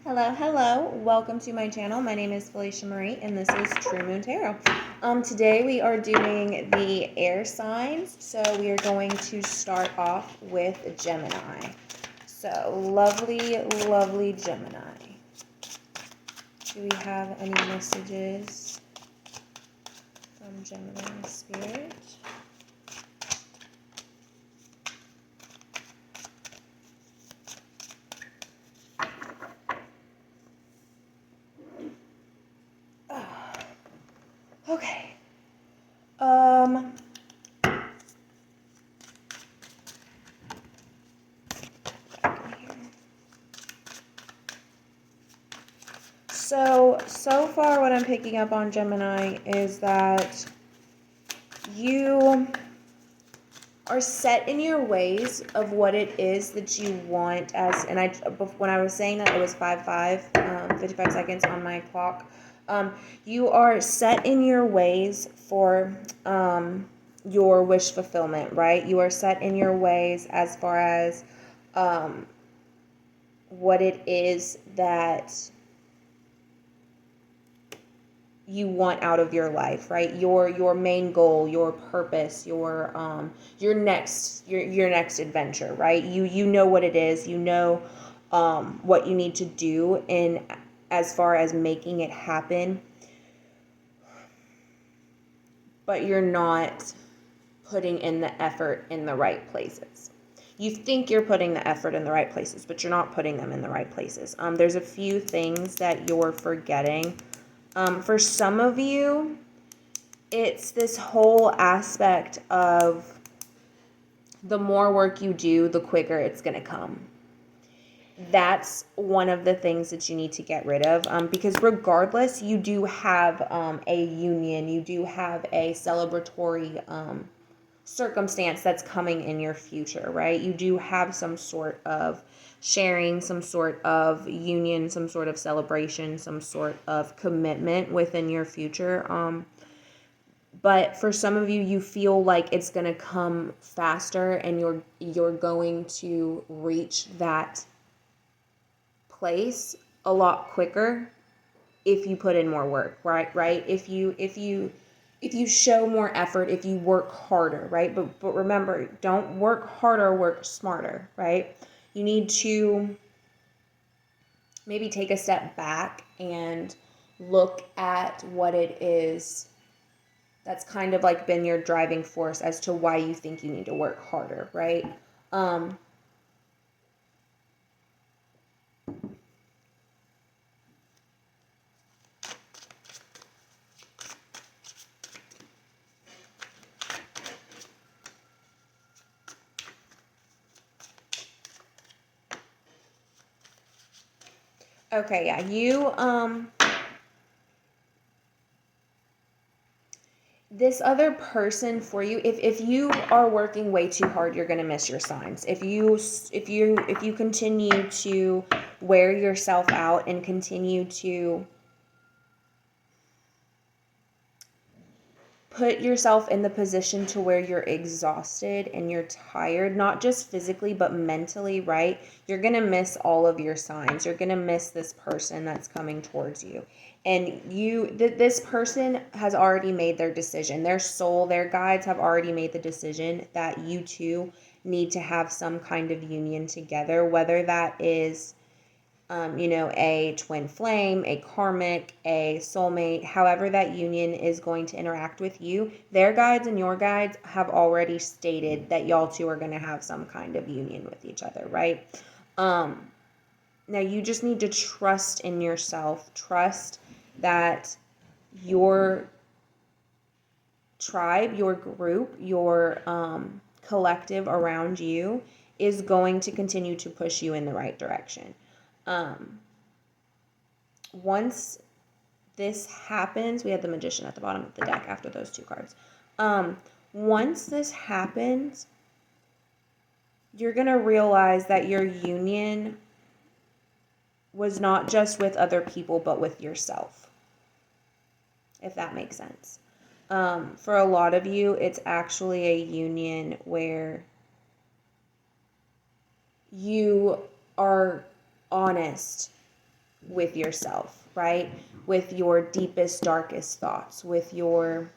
Hello, hello. Welcome to my channel. My name is Felecia Marie, and this is True Moon Tarot. Today we are doing the air signs, so we are going to start off with Gemini. So, lovely, lovely Gemini. Do we have any messages from Gemini Spirit? Okay. So far what I'm picking up on Gemini is that you are set in your ways of what it is that you want as, and when I was saying that, it was 55 seconds on my clock. You are set in your ways for your wish fulfillment, right? You are set in your ways as far as what it is that you want out of your life, right? Your main goal, your purpose, your next adventure, right? You know what it is. You know what you need to do in as far as making it happen, but you're not putting in the effort in the right places. You think you're putting the effort in the right places, but you're not putting them in the right places. There's a few things that you're forgetting. For some of you, it's this whole aspect of the more work you do, the quicker it's going to come. That's one of the things that you need to get rid of, because regardless, you do have a union, you do have a celebratory circumstance that's coming in your future, right? You do have some sort of sharing, some sort of union, some sort of celebration, some sort of commitment within your future. But for some of you, you feel like it's going to come faster and you're going to reach that place a lot quicker if you put in more work, right? If you show more effort, if you work harder, right? But remember, don't work harder, work smarter, right? You need to maybe take a step back and look at what it is that's kind of like been your driving force as to why you think you need to work harder, right? Okay, yeah, this other person for you, if you are working way too hard, you're going to miss your signs. If you continue to wear yourself out and continue to put yourself in the position to where you're exhausted and you're tired, not just physically but mentally, right? You're going to miss all of your signs. You're going to miss this person that's coming towards you. And this person has already made their decision. Their soul, their guides have already made the decision that you two need to have some kind of union together, whether that is a twin flame, a karmic, a soulmate, however that union is going to interact with you. Their guides and your guides have already stated that y'all two are going to have some kind of union with each other, right? Now you just need to trust in yourself. Trust that your tribe, your group, your collective around you is going to continue to push you in the right direction. Once this happens, we had the Magician at the bottom of the deck after those two cards. Once this happens, you're going to realize that your union was not just with other people, but with yourself, if that makes sense. For a lot of you, it's actually a union where you are honest with yourself, right? With your deepest, darkest thoughts, with your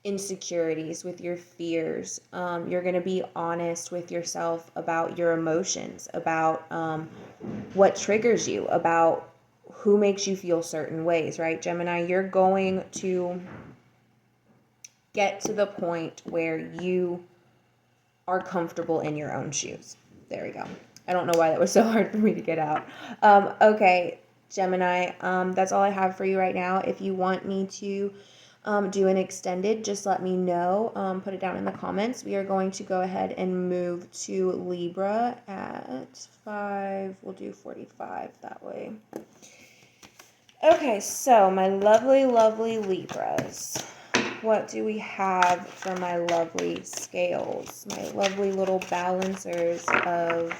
insecurities, with your fears. You're going to be honest with yourself about your emotions, about what triggers you, about who makes you feel certain ways, right? Gemini, you're going to get to the point where you are comfortable in your own shoes. There we go. I don't know why that was so hard for me to get out. Okay, Gemini, that's all I have for you right now. If you want me to do an extended, just let me know. Put it down in the comments. We are going to go ahead and move to Libra at 5. We'll do 45 that way. Okay, so my lovely, lovely Libras. What do we have for my lovely scales? My lovely little balancers of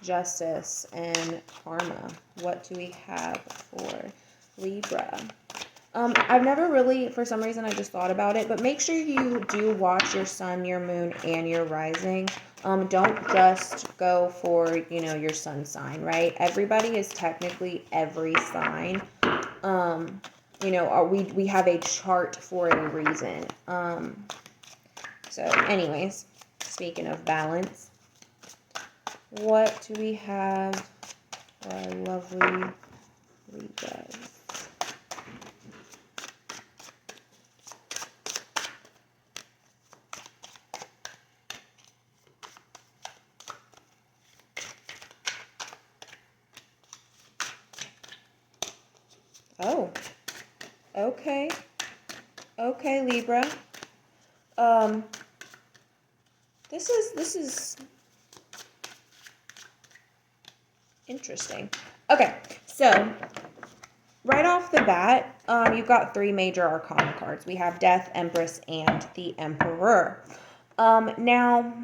justice and karma. What do we have for Libra? I've never really, for some reason, I just thought about it, but make sure you do watch your sun, your moon, and your rising. Don't just go for, your sun sign, right? Everybody is technically every sign. We have a chart for a reason. So anyways, speaking of balance, what do we have for our lovely Libras? Oh, okay. Okay, Libra. This is interesting. Okay, so right off the bat, you've got 3 major arcana cards. We have Death, Empress, and the Emperor. Now,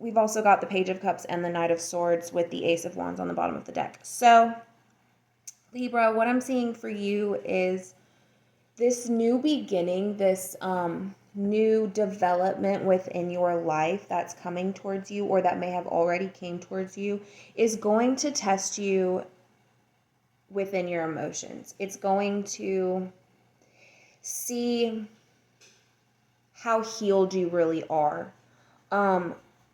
we've also got the Page of Cups and the Knight of Swords with the Ace of Wands on the bottom of the deck. So, Libra, what I'm seeing for you is this new beginning, this new development within your life that's coming towards you, or that may have already came towards you, is going to test you within your emotions. It's going to see how healed you really are.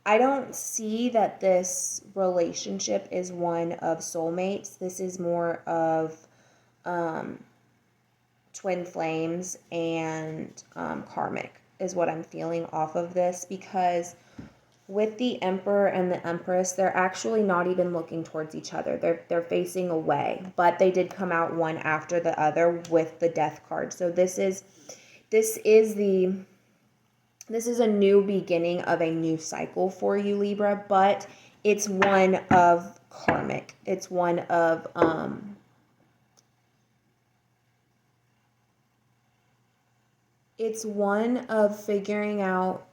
I don't see that this relationship is one of soulmates. This is more of twin flames and karmic is what I'm feeling off of this, because with the Emperor and the Empress, they're actually not even looking towards each other. They're facing away, but they did come out one after the other with the Death card. So this is a new beginning of a new cycle for you, Libra, but it's one of karmic. It's one of figuring out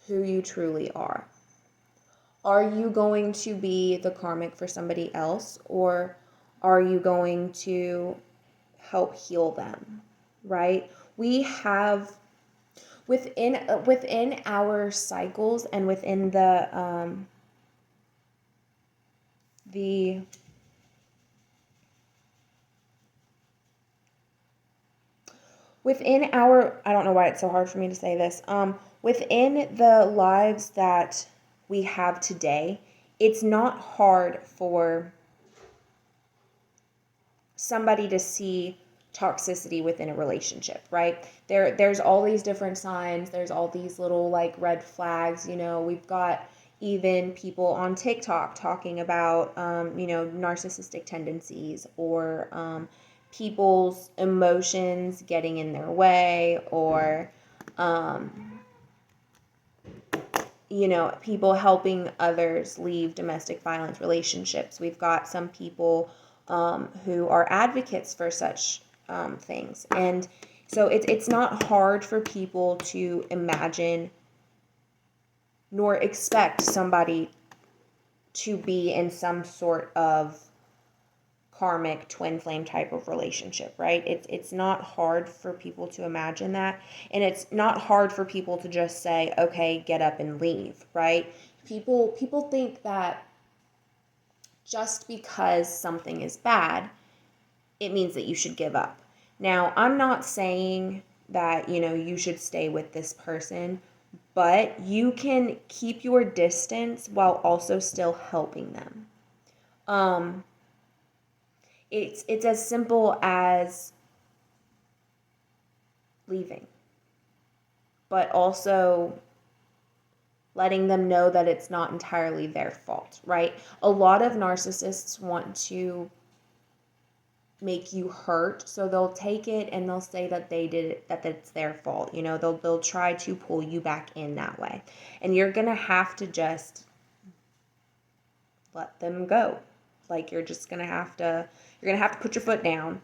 who you truly are. Are you going to be the karmic for somebody else, or are you going to help heal them, right? We have within our cycles and within within our, I don't know why it's so hard for me to say this, within the lives that we have today, it's not hard for somebody to see toxicity within a relationship, right? There's all these different signs, there's all these little like red flags, we've got even people on TikTok talking about narcissistic tendencies, or people's emotions getting in their way, or people helping others leave domestic violence relationships. We've got some people who are advocates for such things. And so it's not hard for people to imagine nor expect somebody to be in some sort of karmic twin flame type of relationship, right? It's not hard for people to imagine that, and it's not hard for people to just say, okay, get up and leave, right? People think that just because something is bad, it means that you should give up. Now, I'm not saying that, you should stay with this person, but you can keep your distance while also still helping them. It's as simple as leaving, but also letting them know that it's not entirely their fault, right? A lot of narcissists want to make you hurt, so they'll take it and they'll say that they did it, that it's their fault. They'll try to pull you back in that way, and you're gonna have to just let them go. Like, you're gonna have to put your foot down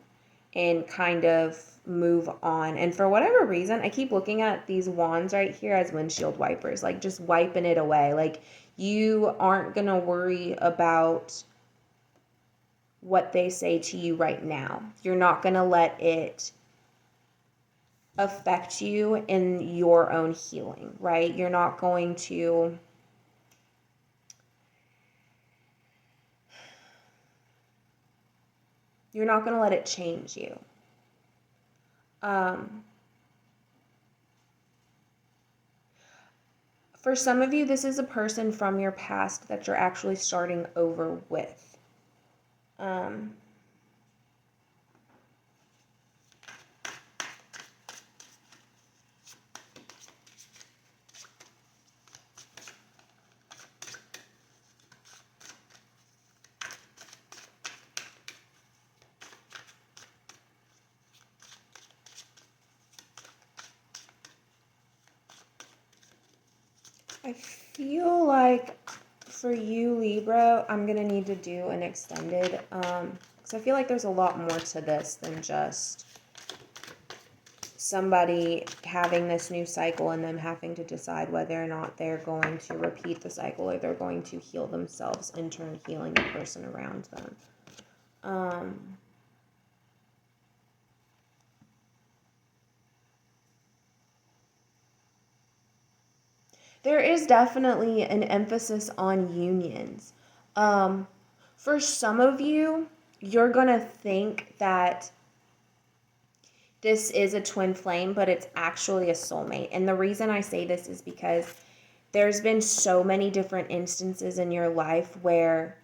and kind of move on. And for whatever reason, I keep looking at these wands right here as windshield wipers, like just wiping it away. Like, you aren't gonna worry about what they say to you right now. You're not going to let it affect you in your own healing, right? You're not going to let it change you. For some of you, this is a person from your past that you're actually starting over with. I feel like for you, Libra, I'm going to need to do an extended, because I feel like there's a lot more to this than just somebody having this new cycle and them having to decide whether or not they're going to repeat the cycle or they're going to heal themselves, in turn healing the person around them. There is definitely an emphasis on unions. For some of you, you're going to think that this is a twin flame, but it's actually a soulmate. And the reason I say this is because there's been so many different instances in your life where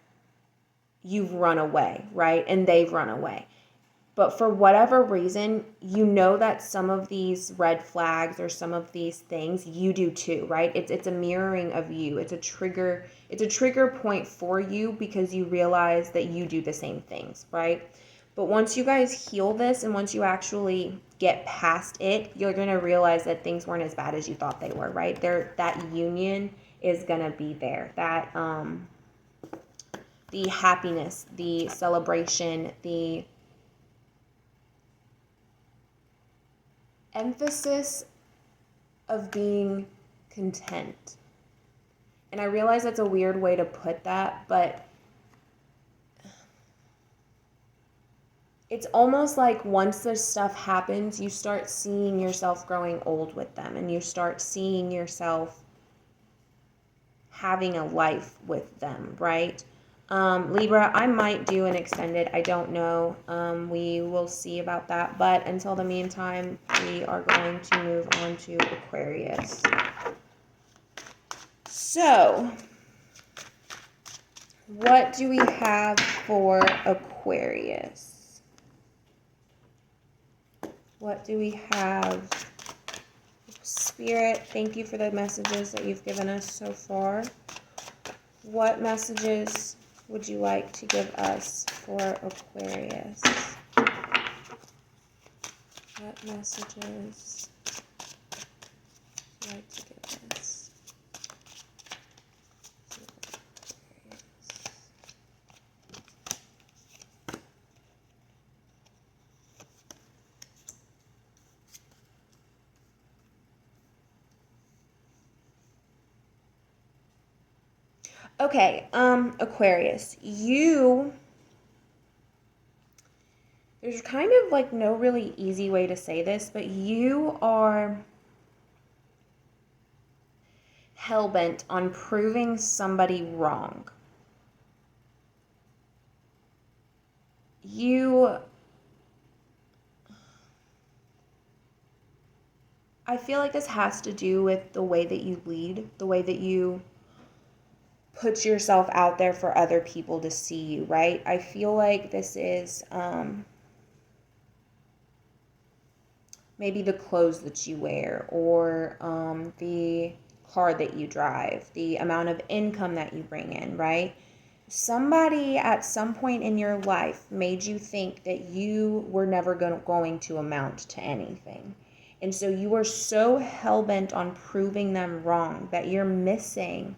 you've run away, right? And they've run away. But for whatever reason, you know that some of these red flags or some of these things you do too, right? It's a mirroring of you. It's a trigger point for you because you realize that you do the same things, right? But once you guys heal this and once you actually get past it, you're going to realize that things weren't as bad as you thought they were, right? That union is going to be there. That the happiness, the celebration, the emphasis of being content. And I realize that's a weird way to put that, but it's almost like once this stuff happens, you start seeing yourself growing old with them, and you start seeing yourself having a life with them, right? Libra, I might do an extended. I don't know. We will see about that. But until the meantime, we are going to move on to Aquarius. So, what do we have for Aquarius? What do we have? Spirit, thank you for the messages that you've given us so far. What messages would you like to give us for Aquarius? What messages would you like to give us? Okay, Aquarius, there's kind of like no really easy way to say this, but you are hell-bent on proving somebody wrong. I feel like this has to do with the way that you lead, the way that you put yourself out there for other people to see you, right? I feel like this is maybe the clothes that you wear, or the car that you drive, the amount of income that you bring in, right? Somebody at some point in your life made you think that you were never going to amount to anything. And so you are so hell-bent on proving them wrong that you're missing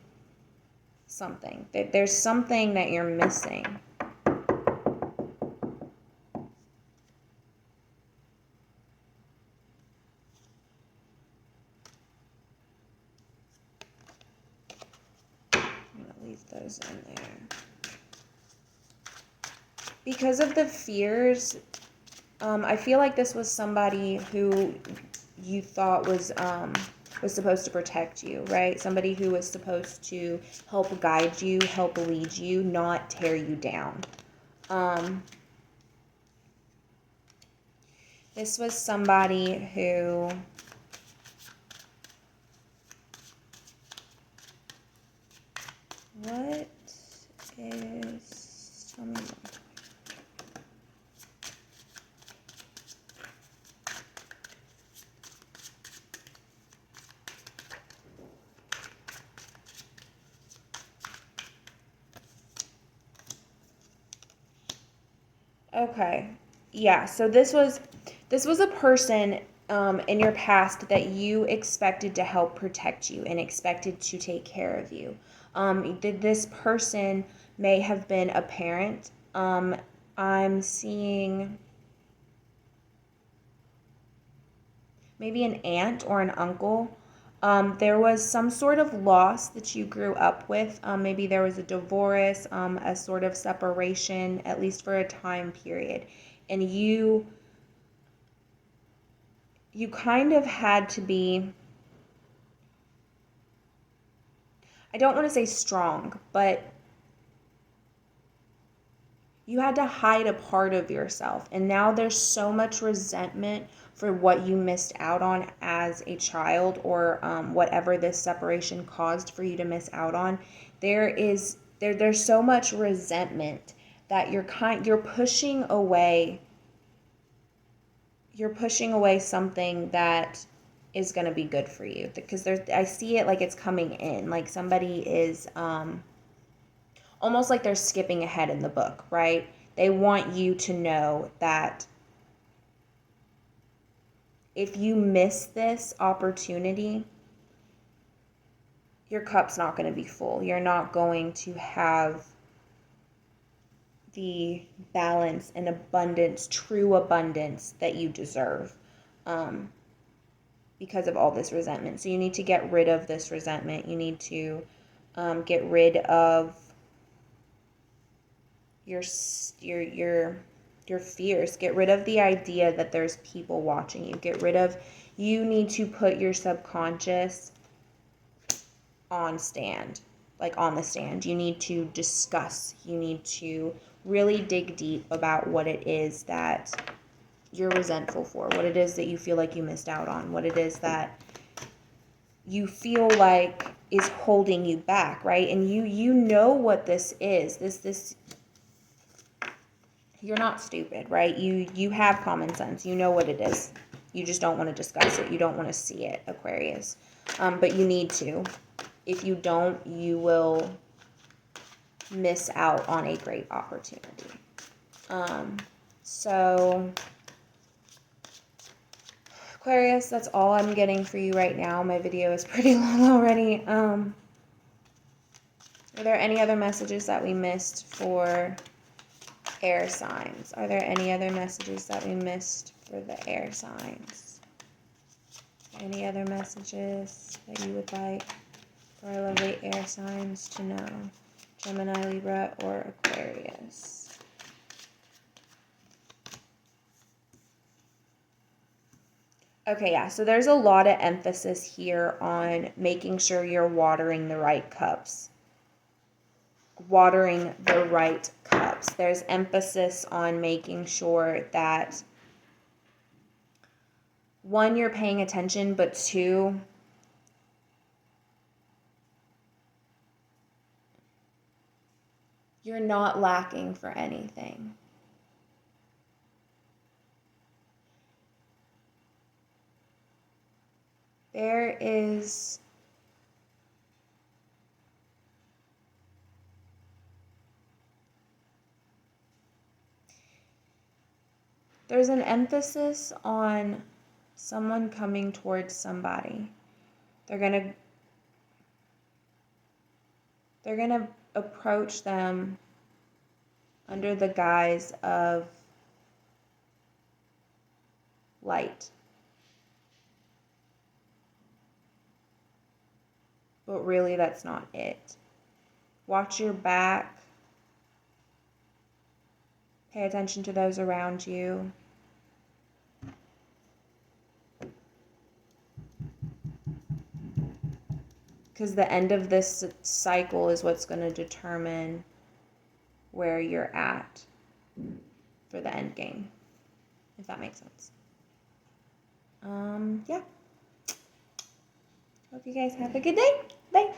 something. That there's something that you're missing. I'm going to leave those in there. Because of the fears, I feel like this was somebody who you thought was supposed to protect you, right? Somebody who was supposed to help guide you, help lead you, not tear you down. This was somebody who tell me more. Okay. Yeah, so this was a person in your past that you expected to help protect you and expected to take care of you. This person may have been a parent. I'm seeing maybe an aunt or an uncle. There was some sort of loss that you grew up with. Maybe there was a divorce, a sort of separation, at least for a time period. And you kind of had to be, I don't want to say strong, but you had to hide a part of yourself. And now there's so much resentment for what you missed out on as a child, or whatever this separation caused for you to miss out on. There's so much resentment that you're pushing away. You're pushing away something that is going to be good for you, because I see it like it's coming in, like somebody is almost like they're skipping ahead in the book, right? They want you to know that if you miss this opportunity, your cup's not going to be full. You're not going to have the balance and abundance, true abundance that you deserve, because of all this resentment. So you need to get rid of this resentment. You need to get rid of your fears. Get rid of the idea that there's people watching you. You need to put your subconscious on the stand. You need to discuss. You need to really dig deep about what it is that you're resentful for, what it is that you feel like you missed out on, what it is that you feel like is holding you back, right? And you know what this is. This you're not stupid, right? You have common sense. You know what it is. You just don't want to discuss it. You don't want to see it, Aquarius. But you need to. If you don't, you will miss out on a great opportunity. So Aquarius, that's all I'm getting for you right now. My video is pretty long already. Are there any other messages that we missed for air signs? Are there any other messages that we missed for the air signs? Any other messages that you would like for our lovely air signs to know? Gemini, Libra, or Aquarius? Okay, yeah, so there's a lot of emphasis here on making sure you're watering the right cups. Watering the right cup. Cups. There's emphasis on making sure that, one, you're paying attention, but two, you're not lacking for anything. There's an emphasis on someone coming towards somebody. They're gonna approach them under the guise of light. But really, that's not it. Watch your back. Pay attention to those around you. Because the end of this cycle is what's going to determine where you're at for the end game, if that makes sense. Yeah. Hope you guys have a good day. Bye.